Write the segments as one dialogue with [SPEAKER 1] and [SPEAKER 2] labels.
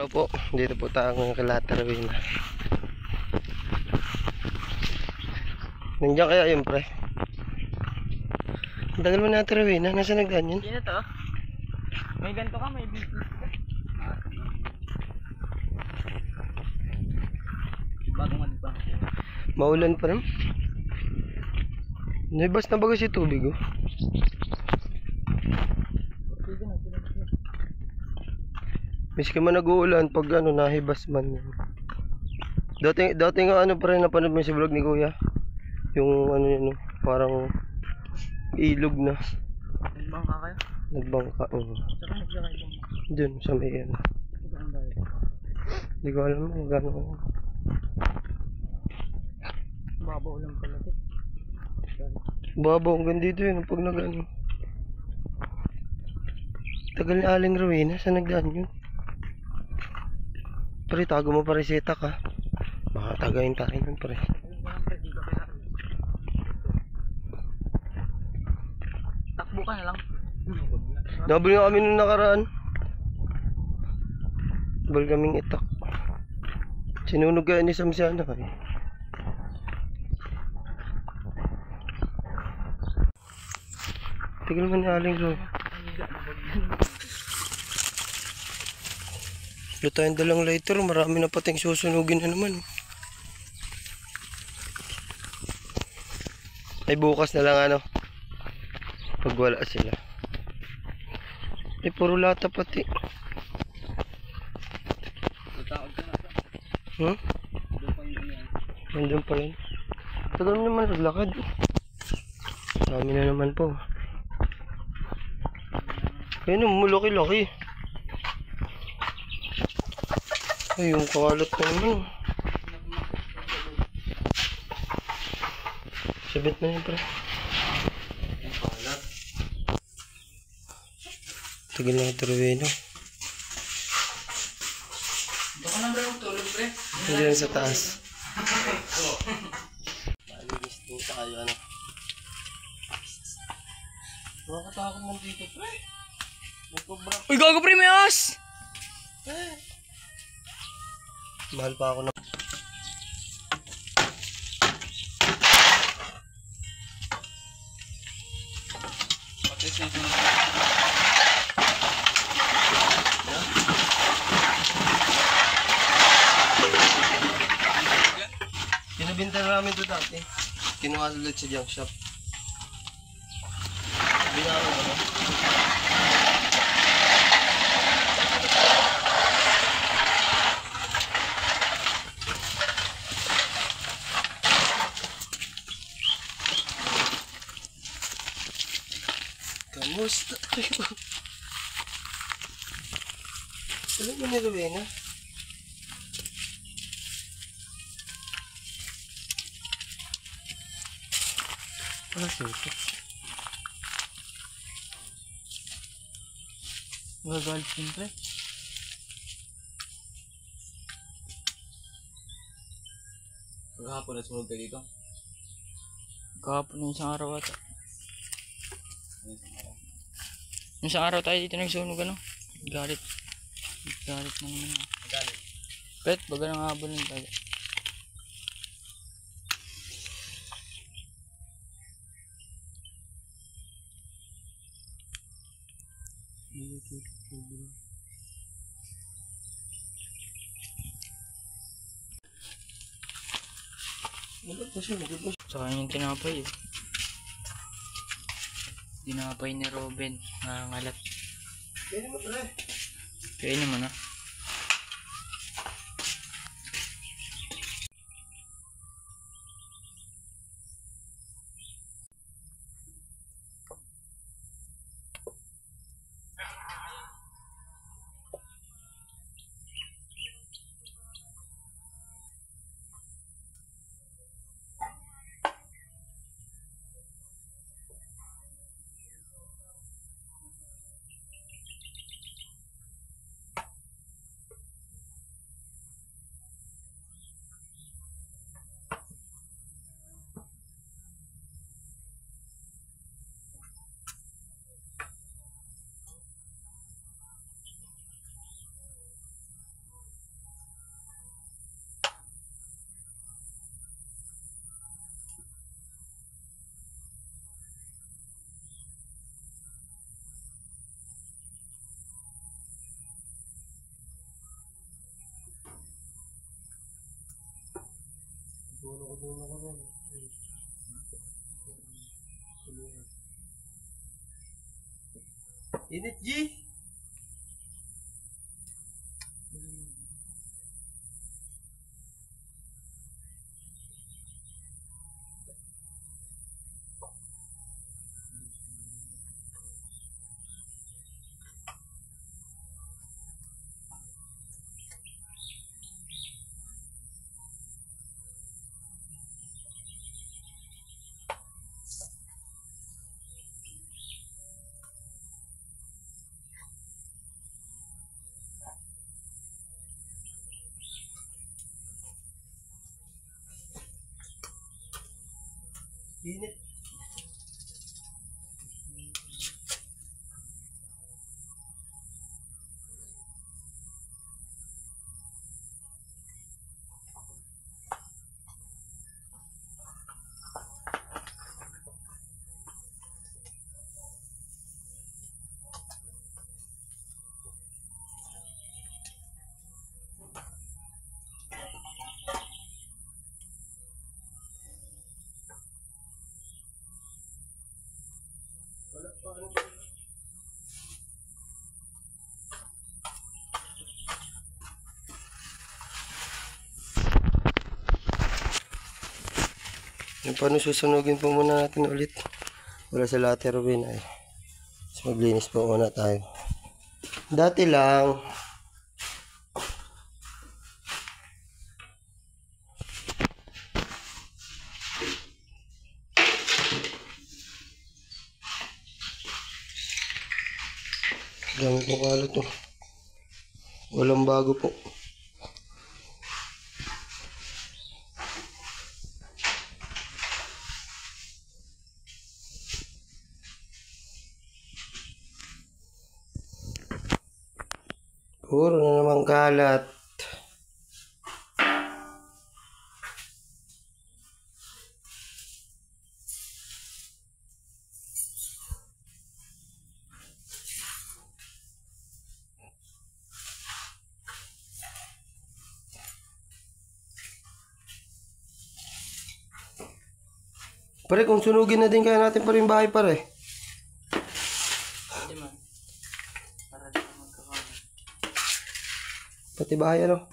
[SPEAKER 1] Hello po, dito po tayo ng Kalatarwin. Nandiyan kaya yun, pre? Ang tagal mo na Tarawin, ha? Nasa nagdaan yun?
[SPEAKER 2] Sino to? May ganito ka, may business ka. Bagong ano ba?
[SPEAKER 1] Maulan pa naman. Naibas na baga si tubig, oh. Miski man nag-uulan pag ano, nahibas man. Dati nga ano pa rin, napanood mo si vlog ni Kuya. Yung ano yun, parang ilog na.
[SPEAKER 2] Nagbangka kayo?
[SPEAKER 1] Nagbangka, oo.
[SPEAKER 2] Saka nagsakay bang?
[SPEAKER 1] Dun, sa may ano. Hindi ko alam kung gano'n.
[SPEAKER 2] Babaw lang pala ito.
[SPEAKER 1] Babaw, hanggang dito yun, pag nag-ano. Tagal ni Aling Rowena, saan nagdaan yun? Pre, tago mo pa reseta ka. Baka tagayin tayo nun, pre.
[SPEAKER 2] Takbo ka na lang.
[SPEAKER 1] Nabal nga kami nung nakaraan. Nabal kaming itak. Sinunog kaya ni Samsiana kay. Tigil man ni Aling Rowena. Wala tayong dalang lighter, marami na pating susunugin na naman. Ay bukas na lang ano, pag wala sila. Ay puro lata pati. Hmm? Nandun pa yun. Tagal mo naman naglakad. Dami na naman po. Ayun, mulaki-laki. Ay, yung kawalat na naman. Sabit na yun, pre. Yung kawalat. Tagal na ito, Rowena.
[SPEAKER 2] Baka na bro, tulog pre.
[SPEAKER 1] Nandiyan sa taas. Malinis din tayo, ano. Nakakatakot man dito, pre.
[SPEAKER 2] Uy, gago pre, may as!
[SPEAKER 1] Mahal pa ako na. Kinabinta na namin ito dati. Kinuha ulit sa junk shop. Binawa ko na. Kamusta? Alam mo ni Rowena? Ah, siyempre.
[SPEAKER 2] Magagalit din pre.
[SPEAKER 3] Maghapon na sumulog ka dito.
[SPEAKER 2] Kahapon yung isang araw ata. Yung isang araw tayo dito nagsunog ano? Galit. Galit na naman ako.
[SPEAKER 3] Magalit.
[SPEAKER 2] Pet, baga nang habol ng tayo. Sa kanya yung tinapay eh. Tinapay ni Robin. Nangangalat.
[SPEAKER 1] Kaya naman, pre.
[SPEAKER 2] Kaya naman ah.
[SPEAKER 1] Init, G! Init. Yung paano susunugin po muna natin ulit. Wala sa latter win ay. So maglinis po muna tayo. Dati lang. Dami po kalat to. Walang bago po. Puro na naman kalat. Pare, kung sunugin na din kaya natin pa rin bahay pare.
[SPEAKER 2] Hindi man. Para di ka magkakaroon.
[SPEAKER 1] Pati bahay ano.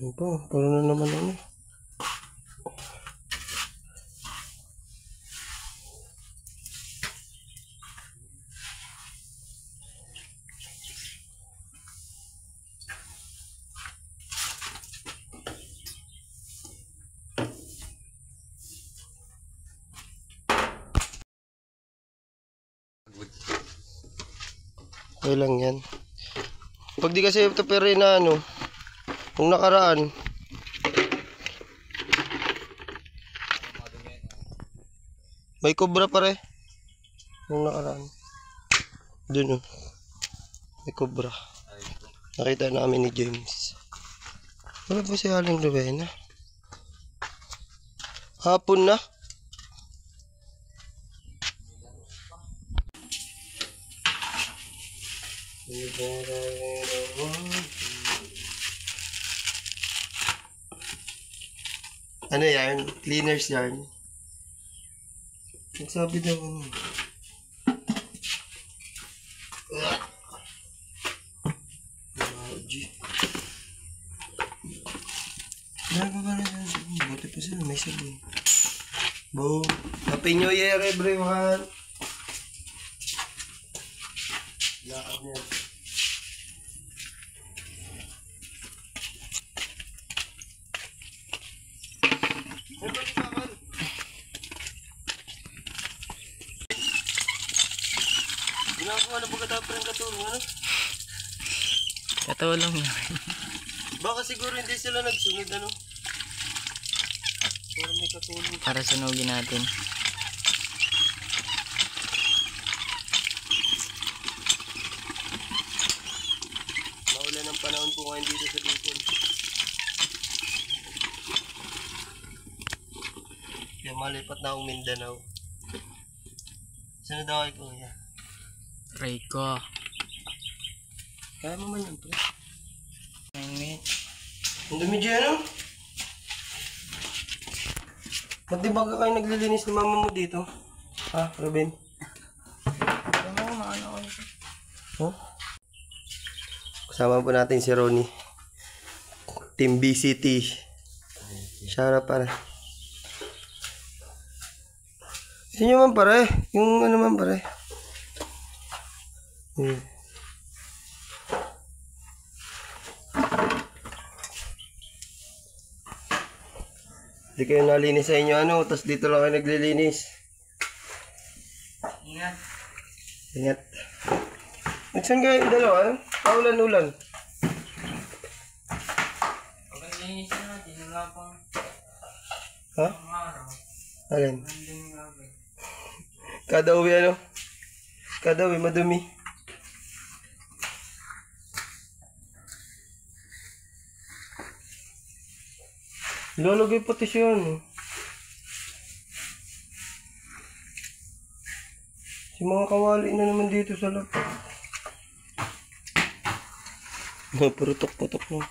[SPEAKER 1] Ano pa, parang na naman ano. Okay lang yan. Pag di kasi ito pero na ano, kung nakaraan, may cobra pare. Kung nakaraan. Dun oh. May cobra. Nakita namin ni James. Wala pa si Aling Rowena. Hapon na. Ano yan? Cleaners yarn. Nagsabi daw ano. G. Dahil ba na dyan? Buti pa sila. May sabon. Boom. Happy New Year everyone. Lakad niya. Ginagawa na pagkatapos ng katulong, ano?
[SPEAKER 2] Katawa lang yan.
[SPEAKER 1] Baka siguro hindi sila nagsunod, ano? Para may katulong.
[SPEAKER 2] Para sunugin natin.
[SPEAKER 1] Maulan ng panahon po ngayon dito sa Bicol. Kaya malipat na akong Mindanao. Saan na daw kayo kuya?
[SPEAKER 2] Try ko.
[SPEAKER 1] Kaya mo man yun, pre.
[SPEAKER 2] 9 minutes.
[SPEAKER 1] Ang dumi dyan, ano? Ba't di ba ka kayo naglilinis ni mama mo dito? Ha, Ruben?
[SPEAKER 2] Ano ko, maano ko ito.
[SPEAKER 1] Huh? Kasama po natin si Ronnie. Team BCT. Shoutout para. Sino man pare? Yung ano man pare? Hindi kayo nalinis sa inyo ano, tapos dito lang kayo naglilinis.
[SPEAKER 2] Ingat.
[SPEAKER 1] Ingat. Saan kayo yung dalawa? Paulan-ulan.
[SPEAKER 2] Pag nilinisin natin, wala pang
[SPEAKER 1] Ha?
[SPEAKER 2] araw.
[SPEAKER 1] Alin?
[SPEAKER 2] Manding gabi.
[SPEAKER 1] Kada uwi ano? Kada uwi madumi. Lalagay pati siya ano. Si mga kawali na naman dito sa loob. Purutok-putok na.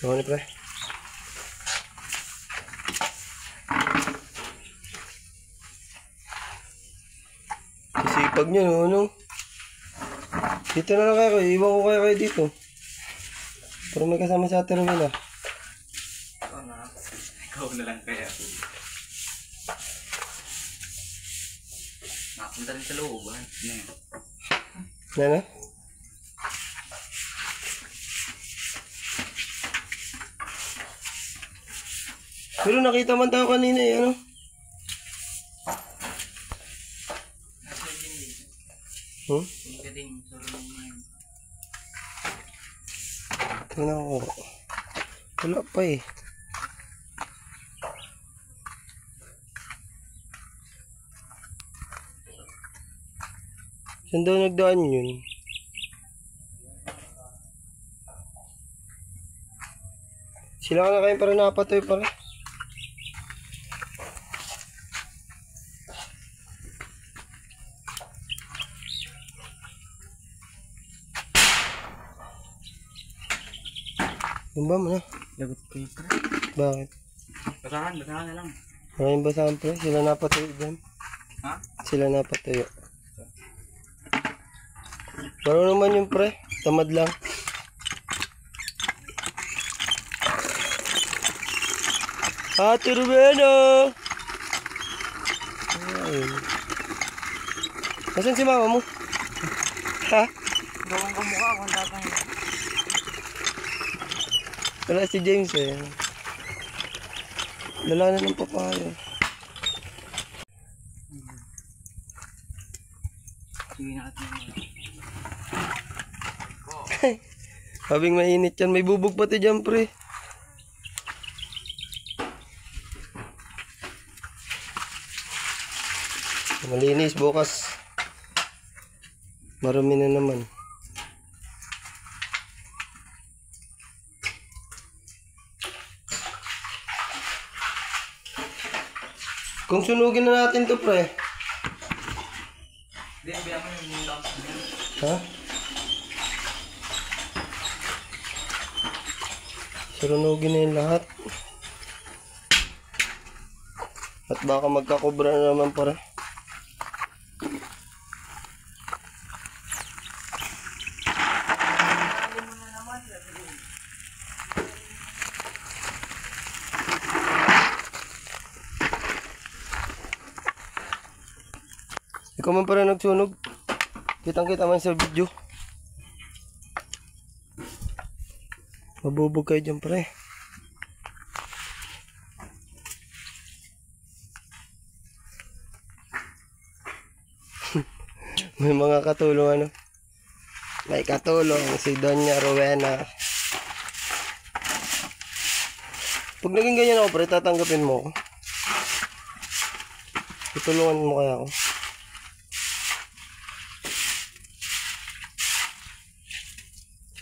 [SPEAKER 1] Ano ni pre? Sisipag niya no, ano? Dito na lang kayo, iwan ko kayo dito. Pero may kasama sa ate Rowena.
[SPEAKER 2] Ikaw na. Ikaw na lang kaya. Napunta rin sa looban.
[SPEAKER 1] Ano? Pero nakita man tayo kanina eh, ano?
[SPEAKER 2] Nasa din dito.
[SPEAKER 1] Hmm?
[SPEAKER 2] Hindi ka din. Sorry mo ngayon.
[SPEAKER 1] Tingnan ko. Wala pa eh. Saan daw nagdaan yun? Sila ka na kayo para napatoy para. Yung ba mo na?
[SPEAKER 2] Lagot kayo pre.
[SPEAKER 1] Bakit?
[SPEAKER 2] Basahan na lang.
[SPEAKER 1] Maraming basahan pre. Sila napatuyo dyan.
[SPEAKER 2] Ha?
[SPEAKER 1] Sila napatuyo. Baro naman yung pre. Tamad lang. Ate Rowena! Ayun. Nasaan si mama mo? Ha?
[SPEAKER 2] Gawang kamukha kung tatang.
[SPEAKER 1] Wala si James eh. Dala na ng papaya.
[SPEAKER 2] Sige natin.
[SPEAKER 1] Habing mainit yan. May bubog pati dyan pre. Malinis bukas. Marami na naman. Kung sunugin na natin to pre.
[SPEAKER 2] Hindi, biya mo yung box niya.
[SPEAKER 1] Ha? Sunugin na yung lahat. At baka magkakobra na naman para. Ikaw man para nagsunog. Kitang-kita man sa video. Mabubog kayo dyan pre. May mga katulong ano. May katulong si Doña Rowena. Pag naging ganyan ako pre, tatanggapin mo ako. Tutulungan mo kaya ako.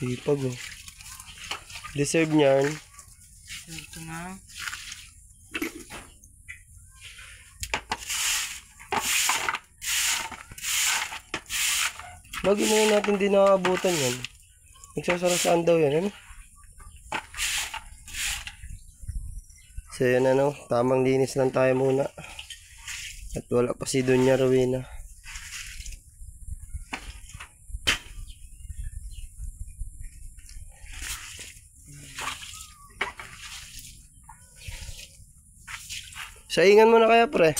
[SPEAKER 1] Sipag oh. Deserve niyan.
[SPEAKER 2] Ito na.
[SPEAKER 1] Lagi na yun natin din nakaabutan yan. Nagsasarasaan daw yan, ano? So yan ano, tamang linis lang tayo muna. At wala pa si Doña Rowena. Saingan mo na kaya pre.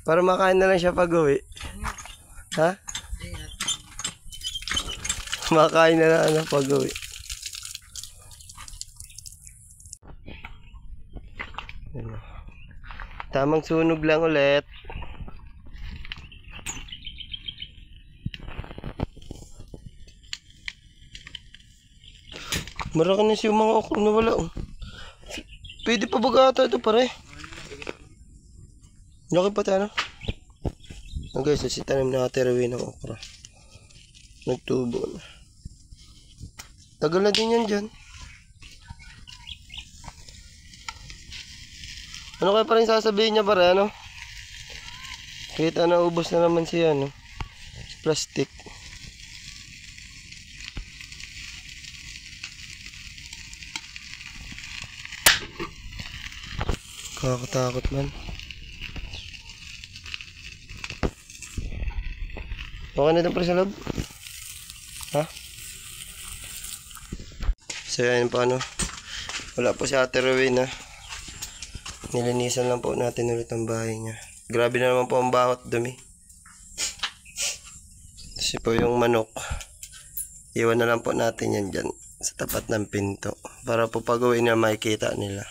[SPEAKER 1] Para makain na lang siya pag uwi. Ha? Makain na lang ano pag uwi. Ano. Tamang sunog lang ulit. Marami na siya mga okra na wala. Oh. Pwede pa baga ata ito pare. Laki pa tayo. Oh, guys, si tanim na Rowena ng okra. Nagtubo na. Tagal na din yan dyan. Ano kaya pa rin sasabihin niya pare, ano? Kita na ubos na naman siya, no? Plastic. Kakatakot man. Okay na ito pre sa loob? Ha? So yan pa ano. Wala po si Ate Rowena. Nilinisan lang po natin ulit ang bahay niya. Grabe na naman po ang bawat dumi. Kasi po yung manok. Iwan na lang po natin yan dyan sa tapat ng pinto. Para po pag uwi na makikita nila.